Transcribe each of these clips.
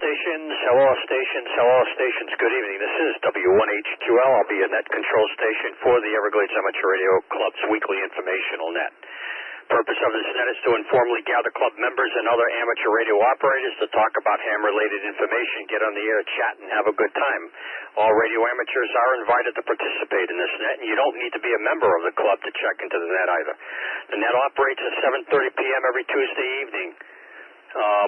hello stations, good evening. This is W1HQL. I'll be a net control station for the Everglades Amateur Radio Club's weekly informational net. Purpose of this net is to informally gather club members and other amateur radio operators to talk about ham-related information, get on the air, chat, and have a good time. All radio amateurs are invited to participate in this net, and you don't need to be a member of the club to check into the net either. The net operates at 7:30 p.m. every Tuesday evening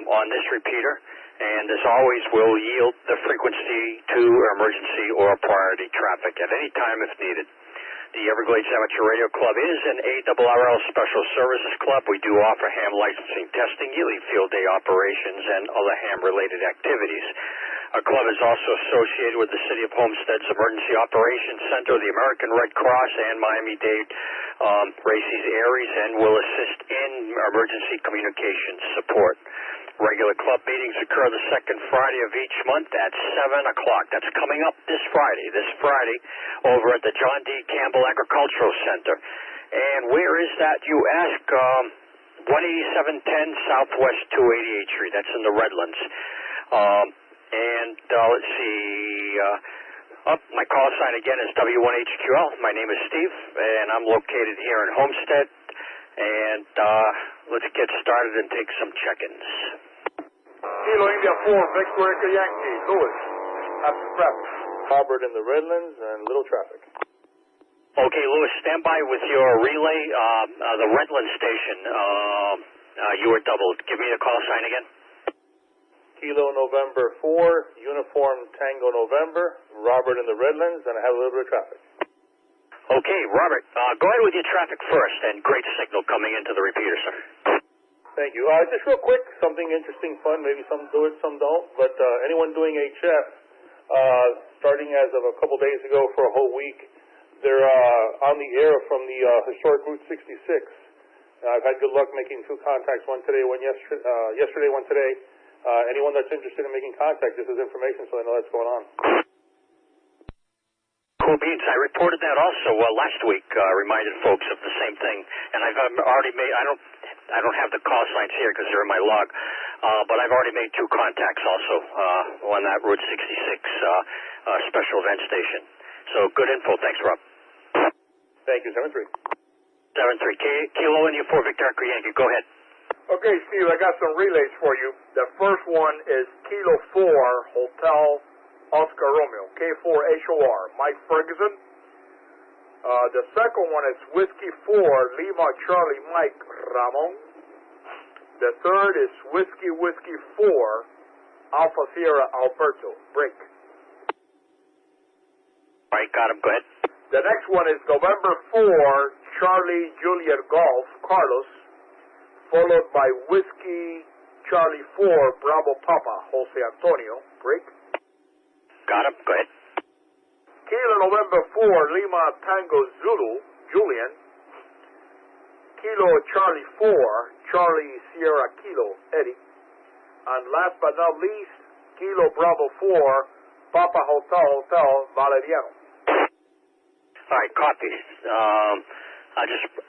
on this repeater, and as always, we'll yield the frequency to emergency or priority traffic at any time if needed. The Everglades Amateur Radio Club is an ARRL Special Services Club. We do offer ham licensing, testing, yearly field day operations, and other ham-related activities. Our club is also associated with the City of Homestead's Emergency Operations Center, the American Red Cross, and Miami-Dade Racy's Aries, and will assist in emergency communications support. Regular club meetings occur the second Friday of each month at 7 o'clock. That's coming up this Friday, over at the John D. Campbell Agricultural Center. And where is that, you ask? 18710 Southwest 288th Street. That's in the Redlands. Let's see. My call sign again is W1HQL. My name is Steve, and I'm located here in Homestead. And let's get started and take some check-ins. Kilo India 4, Victor Echo Yankee, Lewis. Absent traffic. Robert in the Redlands and little traffic. Okay, Lewis, stand by with your relay. The Redlands station, you were doubled. Give me the call sign again. Kilo November 4, Uniform Tango November, Robert in the Redlands, and I have a little bit of traffic. Okay, Robert, go ahead with your traffic first, and great signal coming into the repeater, sir. Thank you. Just real quick, something interesting, fun, maybe some do it, some don't, but anyone doing HF, starting as of a couple days ago for a whole week, they're on the air from the historic Route 66. I've had good luck making 2 contacts, one today, one yesterday, one today. Anyone that's interested in making contact, this is information so I know that's going on. Cool beans. I reported that also last week, reminded folks of the same thing. And I've already made, I don't have the call signs here because they're in my log, but I've already made 2 contacts also on that Route 66 special event station. So good info. Thanks, Rob. Thank you. 7-3. 7-3. Kilo India 4, Victor Echo Yankee. Go ahead. Okay, Steve, I got some relays for you. The first one is Kilo 4, Hotel Oscar Romeo, K4HOR, Mike Ferguson. The second one is Whiskey 4, Lima Charlie Mike Ramon. The third is Whiskey 4, Alpha Sierra Alberto, break. All right, got him. Go ahead. The next one is November 4, Charlie Juliet Golf, Carlos, followed by Whiskey Charlie 4, Bravo Papa, Jose Antonio, break. Got him. Go ahead. Kilo November 4, Lima Tango Zulu, Julian. Kilo Charlie 4, Charlie Sierra Kilo, Eddie. And last but not least, Kilo Bravo 4, Papa Hotel, Valeriano. All right, copy.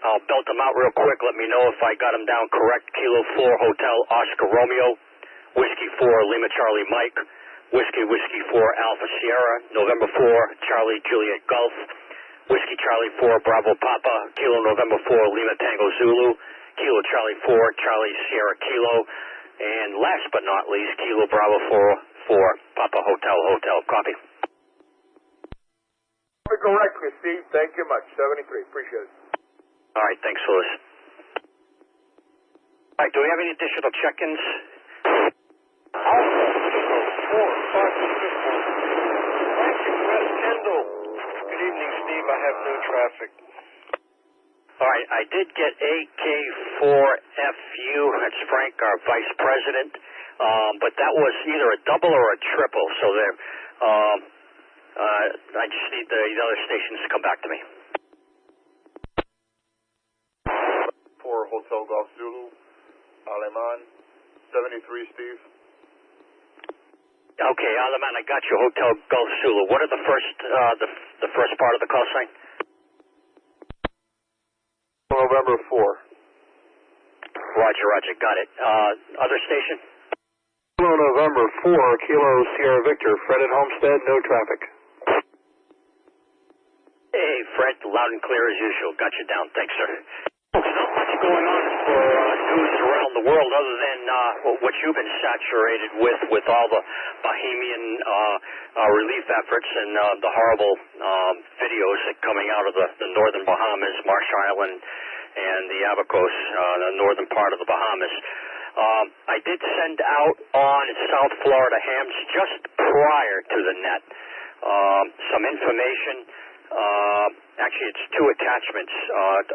I'll belt them out real quick. Let me know if I got them down correct. Kilo 4, Hotel Oscar Romeo. Whiskey 4, Lima Charlie Mike. Whiskey 4, Alpha Sierra, November 4, Charlie Juliet Golf, Whiskey Charlie 4, Bravo Papa, Kilo November 4, Lima Tango Zulu, Kilo Charlie 4, Charlie Sierra Kilo, and last but not least, Kilo Bravo 4, Papa Hotel, copy. Correctly, Steve. Thank you much. 73. Appreciate it. All right, thanks, Louis. All right, do we have any additional check-ins? Good evening, Steve. I have no traffic. All right, I did get AK4FU. That's Frank, our vice president, but that was either a double or a triple. So there, I just need the other stations to come back to me. 4 Hotel Golf Zulu, Aleman, 73, Steve. Okay, Alaman, I got you. Hotel Gulf Zulu. What are the first part of the call sign? November 4. Roger, got it. Other station? Kilo November 4, Kilo Sierra Victor, Fred at Homestead, no traffic. Hey, Fred, loud and clear as usual. Got you down. Thanks, sir. Not much going on for news around the world other than what you've been saturated with all the Bahamian relief efforts and the horrible videos that coming out of the northern Bahamas, Marsh Island, and the Abacos, the northern part of the Bahamas. I did send out on South Florida Hams just prior to the net some information. Actually, it's two attachments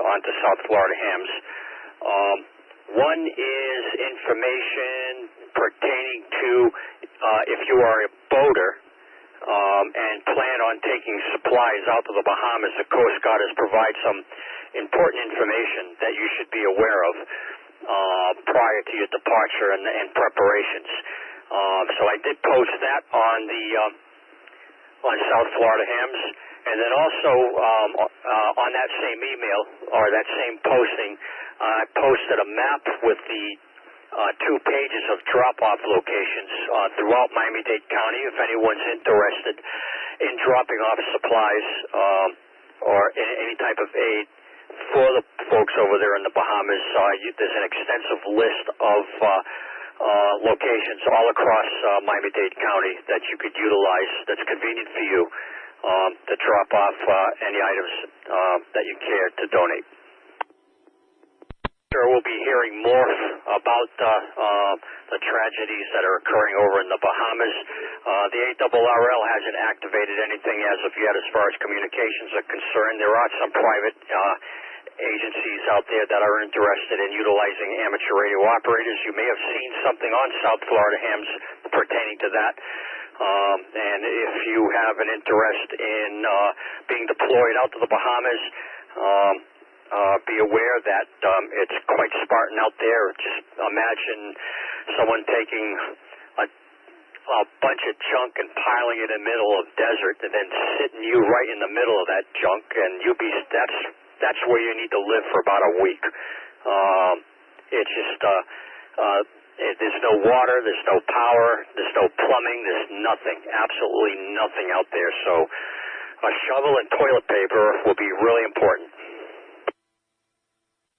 onto South Florida Hams. One is information pertaining to if you are a boater and plan on taking supplies out to the Bahamas, the Coast Guard has provided some important information that you should be aware of prior to your departure and preparations. So I did post that on the on South Florida Hams. And then also on that same email or that same posting, I posted a map with the 2 pages of drop-off locations throughout Miami-Dade County. If anyone's interested in dropping off supplies or any type of aid for the folks over there in the Bahamas, there's an extensive list of locations all across Miami-Dade County that you could utilize that's convenient for you. To drop off any items that you care to donate. Sure, we'll be hearing more about the tragedies that are occurring over in the Bahamas. The ARRL hasn't activated anything as of yet as far as communications are concerned. There are some private agencies out there that are interested in utilizing amateur radio operators. You may have seen something on South Florida Hams pertaining to that. And if you have an interest in being deployed out to the Bahamas, be aware that it's quite Spartan out there. Just imagine someone taking a bunch of junk and piling it in the middle of desert and then sitting you right in the middle of that junk, and that's where you need to live for about a week. It's just there's no water, there's no power, there's no plumbing, there's nothing, absolutely nothing out there. So a shovel and toilet paper will be really important.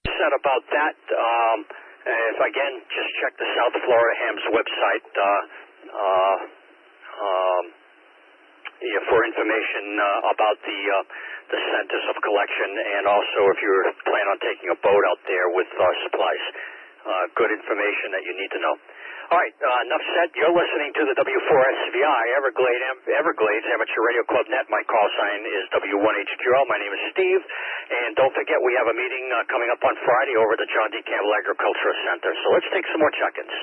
Said about that, if again, just check the South Florida Hams website for information about the centers of collection, and also if you plan on taking a boat out there with supplies. Good information that you need to know. All right, enough said. You're listening to the W4SVI Everglades Amateur Radio Club Net. My call sign is W1HQL. My name is Steve. And don't forget, we have a meeting coming up on Friday over at the John D. Campbell Agricultural Center. So let's take some more check-ins.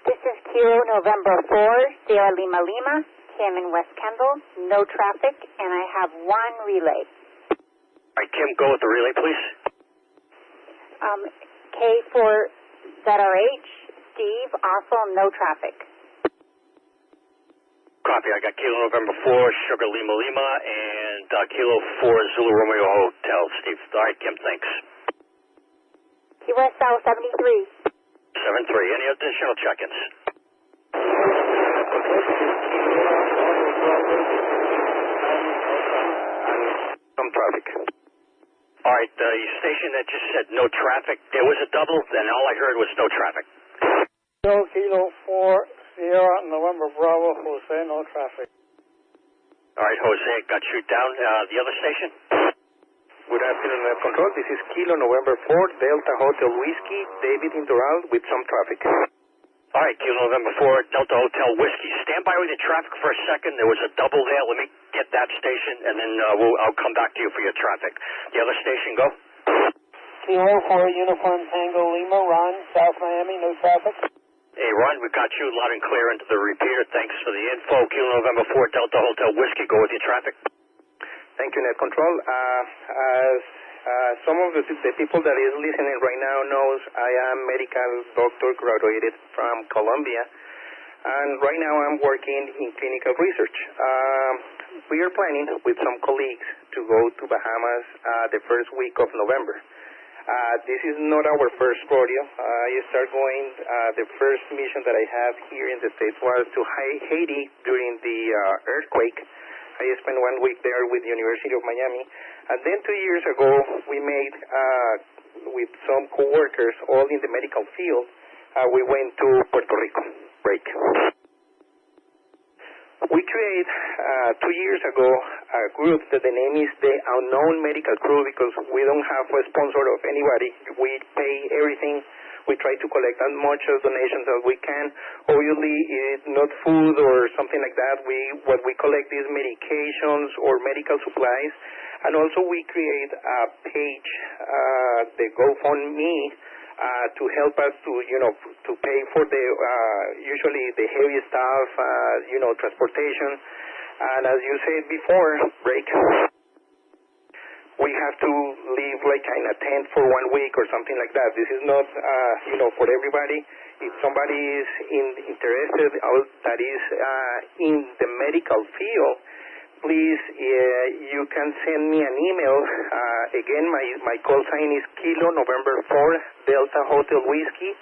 This is Kilo November 4, Sierra Lima Lima, Kim in West Kendall. No traffic, and I have 1 relay. All right, Kim, go with the relay, please. K4 ZRH, Steve, also no traffic. Copy. I got Kilo November 4, Sugar Lima Lima, and Kilo 4, Zulu Romeo Hotel. Steve. All right, Kim, thanks. Key West South 73. 73. Any additional check-ins? Some traffic. All right, the station that just said no traffic, there was a double, and all I heard was no traffic. Kilo 4, Sierra November Bravo, Jose, no traffic. All right, Jose, got you down. The other station? Good afternoon, Net Control. This is Kilo November 4, Delta Hotel Whiskey, David in Doral with some traffic. All right, Kilo November 4, Delta Hotel Whiskey. Stand by with your traffic for a second. There was a double there. Let me get that station, and then I'll come back to you for your traffic. The other station, go. Kilo 4, Uniform Tango Lima, Ron, South Miami, no traffic. Hey, Ron, we got you loud and clear into the repeater. Thanks for the info. Kilo November 4, Delta Hotel Whiskey. Go with your traffic. Thank you, Net Control. As some of the people that is listening right now knows, I am medical doctor graduated from Columbia, and right now I'm working in clinical research. We are planning with some colleagues to go to Bahamas the first week of November. This is not our first rodeo. I started going, the first mission that I have here in the States was to Haiti during the earthquake. I spent 1 week there with the University of Miami. And then 2 years ago, we made, with some co-workers, all in the medical field, we went to Puerto Rico. Break. We created 2 years ago a group that the name is the Unknown Medical Crew because we don't have a sponsor of anybody. We pay everything. We try to collect as much as donations as we can. Obviously, it's not food or something like that. What we collect is medications or medical supplies. And also we create a page, the GoFundMe, to help us to pay for the usually the heavy stuff, transportation. And as you said before, break, we have to live like in a tent for 1 week or something like that. This is not, for everybody. If somebody is interested that is in the medical field, please, you can send me an email. Again, my call sign is Kilo November 4 Delta Hotel Whiskey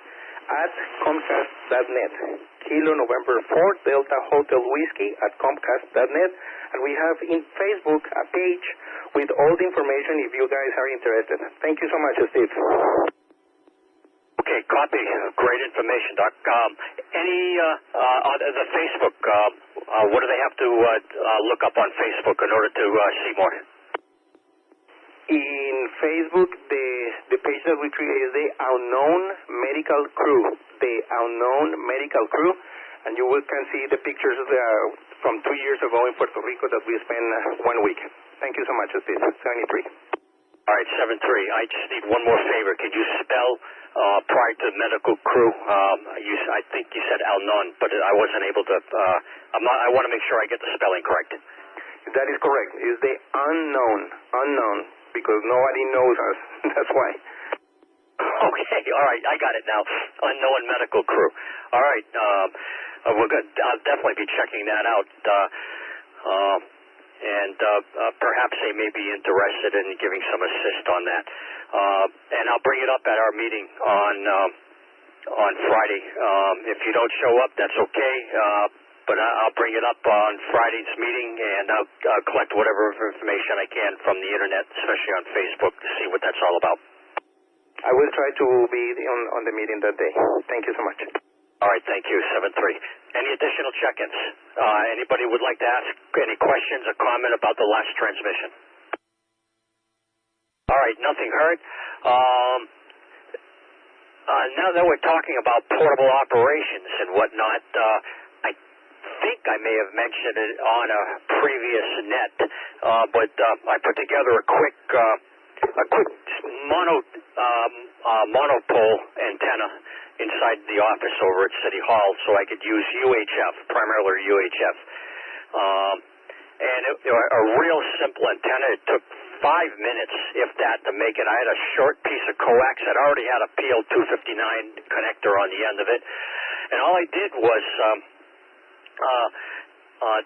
at Comcast.net. Kilo November 4 Delta Hotel Whiskey at Comcast.net. And we have in Facebook a page with all the information if you guys are interested. Thank you so much, Steve. Okay, copy. Great information, Doc. On the Facebook, what do they have to look up on Facebook in order to see more? In Facebook, the page that we create is the Unknown Medical Crew. The Unknown Medical Crew. And you can see the pictures from 2 years ago in Puerto Rico that we spent 1 week. Thank you so much, Steve. 73. All right, 7-3. I just need one more favor. Could you spell prior to medical crew? I think you said Unknown, but I wasn't able to. I want to make sure I get the spelling correct. That is correct. It's the unknown, because nobody knows us. That's why. Okay, all right, I got it now. Unknown medical crew. All right, we're good. I'll definitely be checking that out. And perhaps they may be interested in giving some assist on that. And I'll bring it up at our meeting on Friday. If you don't show up, that's okay. But I'll bring it up on Friday's meeting, and I'll collect whatever information I can from the internet, especially on Facebook, to see what that's all about. I will try to be on the meeting that day. Thank you so much. All right, thank you, 7-3. Any additional check-ins? Anybody would like to ask any questions or comment about the last transmission? All right, nothing heard. Now that we're talking about portable operations and whatnot, I think I may have mentioned it on a previous net, but I put together a quick monopole antenna inside the office over at City Hall so I could use UHF, primarily UHF. And a real simple antenna. It took 5 minutes, if that, to make it. I had a short piece of coax. I'd already had a PL259 connector on the end of it. And all I did was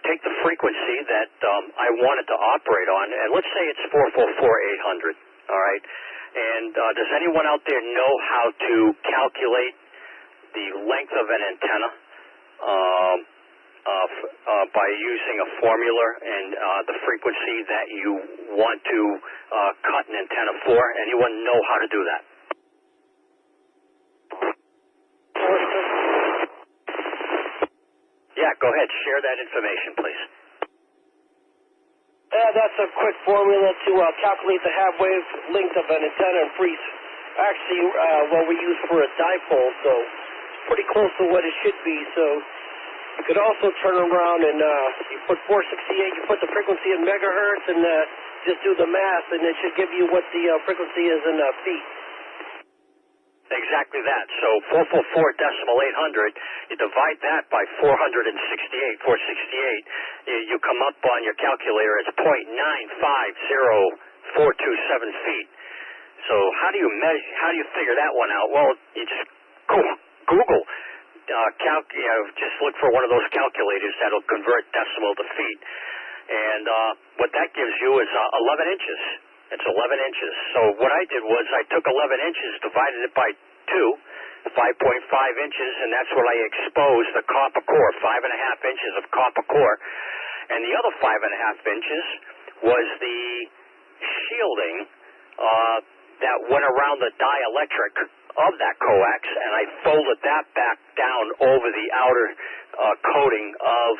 take the frequency that I wanted to operate on, and let's say it's 444-800, all right? And does anyone out there know how to calculate the length of an antenna by using a formula and the frequency that you want to cut an antenna for? Anyone know how to do that? Yeah, go ahead. Share that information, please. That's a quick formula to calculate the half-wave length of an antenna and freeze. Actually, what we use for a dipole, so it's pretty close to what it should be. So you could also turn around and you put 468, you put the frequency in megahertz, and just do the math, and it should give you what the frequency is in feet. Exactly that. So 444.800, you divide that by 468, you come up on your calculator, it's 0.950427 feet. So how do you measure, how do you figure that one out? Well, you just Google, just look for one of those calculators that'll convert decimal to feet. And what that gives you is 11 inches. It's 11 inches. So what I did was I took 11 inches, divided it by 2, 5.5 inches, and that's what I exposed the copper core, 5.5 inches of copper core. And the other 5.5 inches was the shielding that went around the dielectric of that coax, and I folded that back down over the outer coating of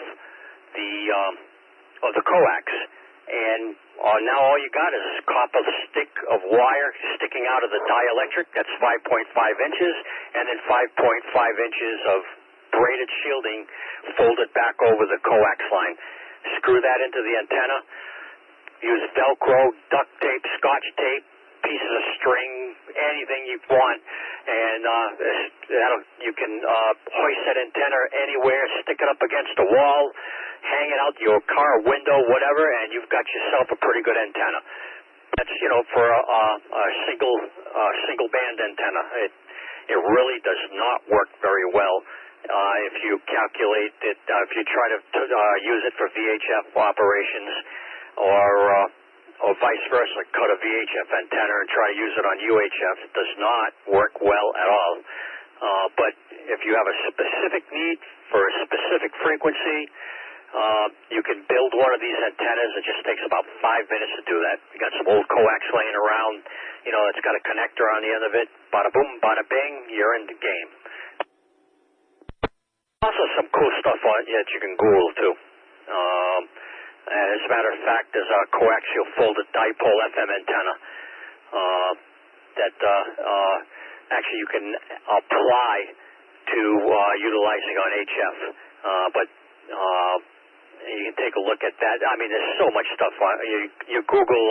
the coax. And now all you got is a copper stick of wire sticking out of the dielectric. That's 5.5 inches, and then 5.5 inches of braided shielding folded back over the coax line. Screw that into the antenna. Use Velcro, duct tape, Scotch tape, pieces of string, anything you want, and you can hoist that antenna anywhere, stick it up against a wall, hang it out your car window, whatever, and you've got yourself a pretty good antenna. That's, for a single band antenna. It really does not work very well. If you calculate it, if you try to use it for VHF operations, or vice versa, cut a VHF antenna and try to use it on UHF, it does not work well at all. But if you have a specific need for a specific frequency, you can build one of these antennas. It just takes about 5 minutes to do that. You got some old coax laying around, it's got a connector on the end of it. Bada boom, bada bing, you're in the game. Also some cool stuff on it that you can Google too. And as a matter of fact, there's a coaxial folded dipole FM antenna that actually you can apply to utilizing on HF. But you can take a look at that. I mean, there's so much stuff on you Google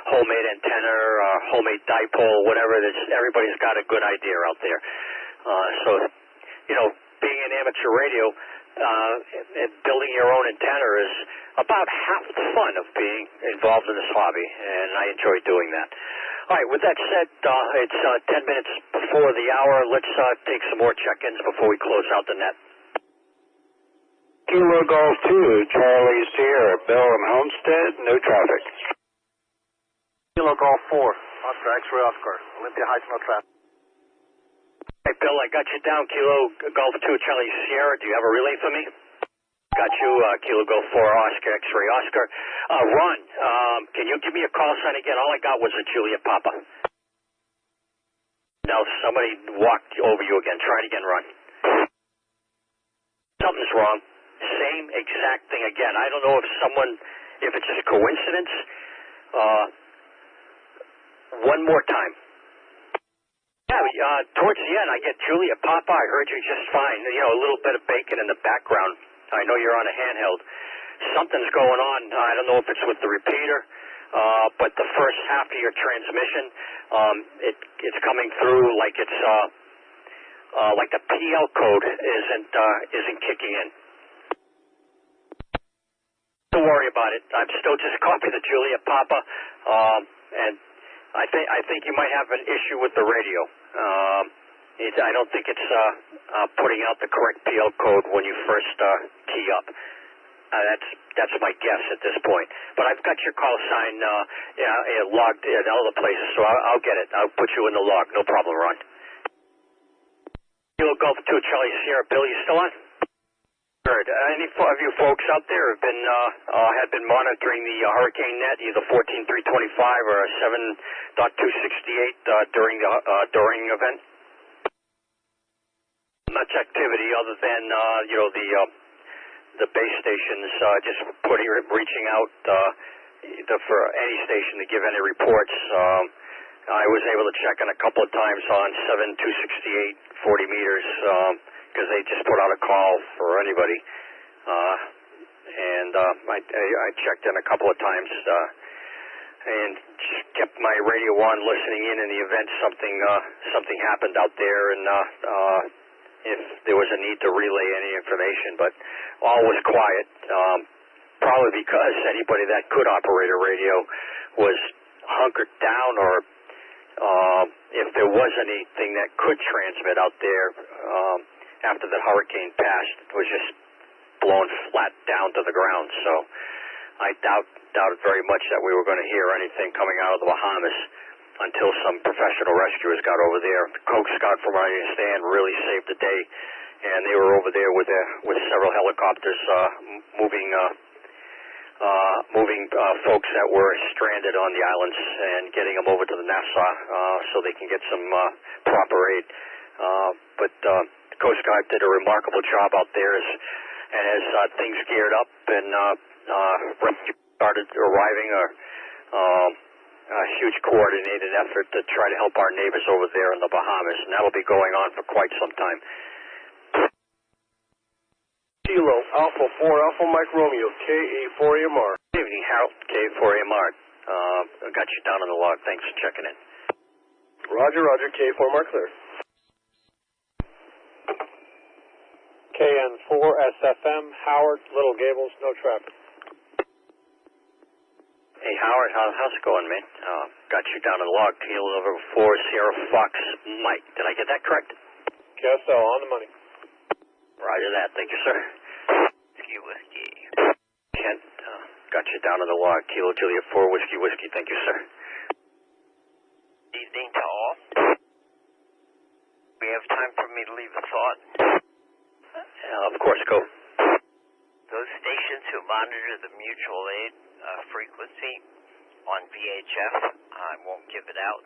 homemade antenna or homemade dipole, whatever. Everybody's got a good idea out there. So, being in amateur radio, building your own antenna is about half the fun of being involved in this hobby, and I enjoy doing that. All right, with that said, it's 10 minutes before the hour. Let's take some more check-ins before we close out the net. Kilo Golf 2, Charlie Sierra, Bell and Homestead, no traffic. Kilo Golf 4, Oscar, X-ray Oscar, Olympia Heights, no traffic. Hey, Bill, I got you down, Kilo Golf 2, Charlie Sierra. Do you have a relay for me? Got you, Kilo Golf 4, Oscar, X-ray Oscar. Ron, can you give me a call sign again? All I got was a Juliet Papa. Now somebody walked over you again. Try it again, Ron. Something's wrong. Same exact thing again. I don't know if it's just coincidence. One more time. Yeah, towards the end, I get Julia Papa. I heard you just fine. A little bit of bacon in the background. I know you're on a handheld. Something's going on. I don't know if it's with the repeater, but the first half of your transmission, it's coming through like it's like the PL code isn't kicking in. Don't worry about it. I'm still just copy the Julia Papa, and I think you might have an issue with the radio. I don't think it's putting out the correct PL code when you first key up. That's my guess at this point. But I've got your call sign logged in all the places, so I'll get it. I'll put you in the log. No problem, Ron. Kilo Golf 2, Charlie Sierra. Bill, you still on? Good. Any of you folks out there have been monitoring the hurricane net, either 14.325 or 7.268 during the event? Much activity other than the base stations just reaching out for any station to give any reports. I was able to check in a couple of times on 7.268, 40 meters. Because they just put out a call for anybody, and I checked in a couple of times and just kept my radio on, listening in the event something happened out there, and if there was a need to relay any information, but all was quiet, probably because anybody that could operate a radio was hunkered down, or if there was anything that could transmit out there. After the hurricane passed, it was just blown flat down to the ground. So I doubted very much that we were going to hear anything coming out of the Bahamas until some professional rescuers got over there. The Coast Guard, from what I understand, really saved the day, and they were over there with several helicopters moving folks that were stranded on the islands and getting them over to the Nassau so they can get some proper aid. But the Coast Guard did a remarkable job out there as things geared up and rescue started arriving. A huge coordinated effort to try to help our neighbors over there in the Bahamas, and that'll be going on for quite some time. Kilo Alpha 4 Alpha Mike Romeo KA4AMR. Good evening, Harold. KA4AMR. I got you down on the log. Thanks for checking in. Roger, KA4AMR clear. KN4SFM, Howard, Little Gables, no traffic. Hey, Howard, how's it going, man? Got you down on the log. Kilo over 4 Sierra Fox Mike. Did I get that correct? Guess so, on the money. Roger that. Thank you, sir. Whiskey. Kent, got you down on the log. Kilo Juliet 4 Whiskey. Thank you, sir. Evening to all. We have time for me to leave a thought. Of course, go. Those stations who monitor the mutual aid frequency on VHF, I won't give it out.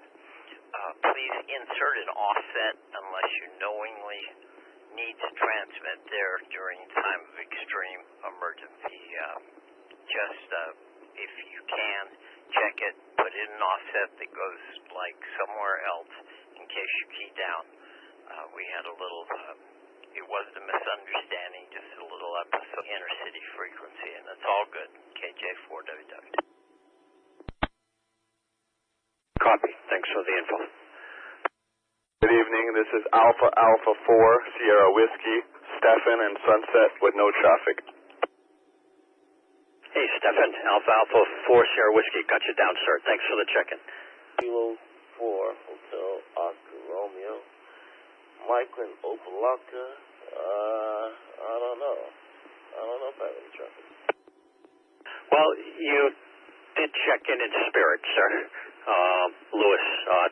Please insert an offset unless you knowingly need to transmit there during time of extreme emergency. Just, if you can, check it, put in an offset that goes like somewhere else in case you key down. We had a little, it wasn't a misunderstanding, just a little episode inner city frequency, and it's all good. KJ4WW. Copy. Thanks for the info. Good evening. This is Alpha 4 Sierra Whiskey, Stefan and Sunset with no traffic. Hey, Stefan. Alpha 4 Sierra Whiskey. Got you down, sir. Thanks for the check-in. Kilo 4 Hotel Oscar Romeo. Michael Opalaka. I don't know if I have any traffic. Well, you did check in spirit, sir. Lewis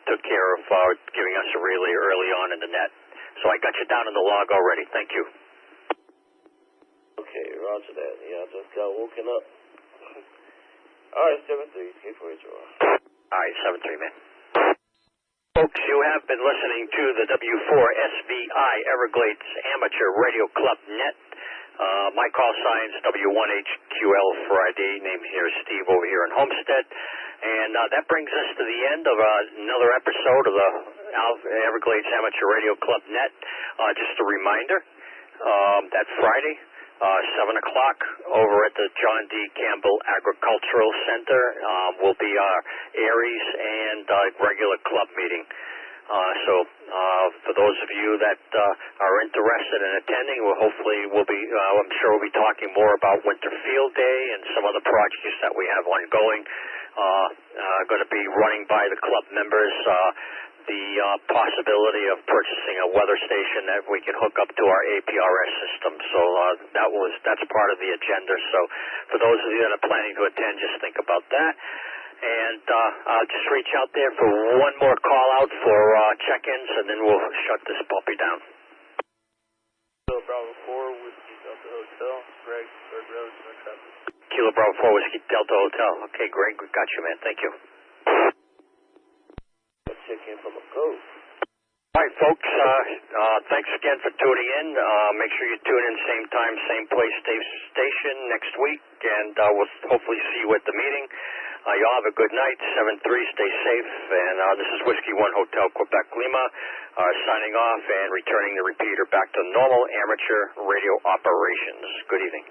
took care of giving us a relay early on in the net. So I got you down in the log already. Thank you. Okay, roger that. Yeah, I just got woken up. All right, 7-3, K4HR. All right, 7-3, man. Folks, you have been listening to the W4SVI Everglades Amateur Radio Club Net. My call sign's W1HQL Friday. Name here is Steve over here in Homestead. And that brings us to the end of another episode of the Everglades Amateur Radio Club Net. Just a reminder, that Friday, 7 o'clock over at the John D. Campbell Agricultural Center will be our Aries and regular club meeting. So for those of you that are interested in attending, I'm sure we'll be talking more about Winter Field Day and some other projects that we have ongoing. Going to be running by the club members the possibility of purchasing a weather station that we can hook up to our APRS system. So that's part of the agenda. So for those of you that are planning to attend, just think about that. And I'll just reach out there for one more call out for check-ins, and then we'll shut this puppy down. Kilo Bravo 4 Whiskey Delta Hotel, Greg, 3rd Road, no traffic. Kilo Bravo 4 Whiskey Delta Hotel. Okay, Greg, we got you, man. Thank you. Check in from a coast. All right, folks. Thanks again for tuning in. Make sure you tune in same time, same place, station next week, and we'll hopefully see you at the meeting. Y'all have a good night. 7-3. Stay safe. And this is Whiskey 1 Hotel Quebec Lima signing off and returning the repeater back to normal amateur radio operations. Good evening.